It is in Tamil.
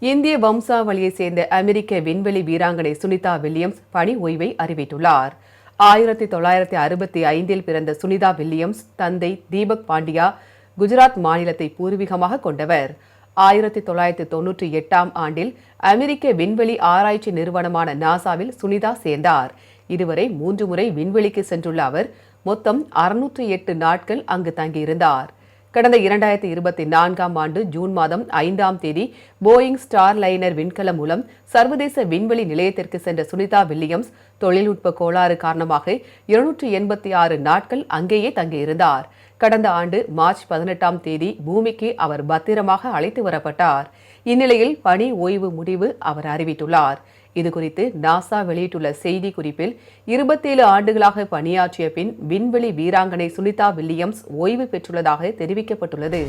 இந்திய வம்சாவளியைச் சேர்ந்த அமெரிக்க விண்வெளி வீராங்கனை சுனிதா வில்லியம்ஸ் பணி ஓய்வை அறிவித்துள்ளார். 1965 பிறந்த சுனிதா வில்லியம்ஸ் தந்தை தீபக் பாண்டியா குஜராத் மாநிலத்தை பூர்வீகமாக கொண்டவர். 1998 ஆண்டில் அமெரிக்க விண்வெளி ஆராய்ச்சி நிறுவனமான நாசாவில் சுனிதா சேர்ந்தார். இதுவரை 3 முறை விண்வெளிக்கு சென்றுள்ள அவர் மொத்தம் 608 நாட்கள் அங்கு தங்கியிருந்தார். கடந்த 2024 ஆண்டு ஜூன் மாதம் 5ஆம் தேதி போயிங் ஸ்டார்லைனர் விண்கலம் மூலம் சர்வதேச விண்வெளி நிலையத்திற்கு சென்ற சுனிதா வில்லியம்ஸ் தொழில்நுட்ப கோளாறு காரணமாக 286 நாட்கள் அங்கேயே தங்கியிருந்தார். கடந்த ஆண்டு மார்ச் 18ஆம் தேதி பூமிக்கு அவர் பத்திரமாக அழைத்து வரப்பட்டார். இந்நிலையில் பணி ஓய்வு முடிவு அவர் அறிவித்துள்ளார். இதுகுறித்து நாசா வெளியிட்டுள்ள செய்தி குறிப்பில் 27 ஆண்டுகளாக பணியாற்றிய பின் விண்வெளி வீராங்கனை சுனிதா வில்லியம்ஸ் ஓய்வு பெற்றுள்ளதாக தெரிவிக்கப்பட்டுள்ளது.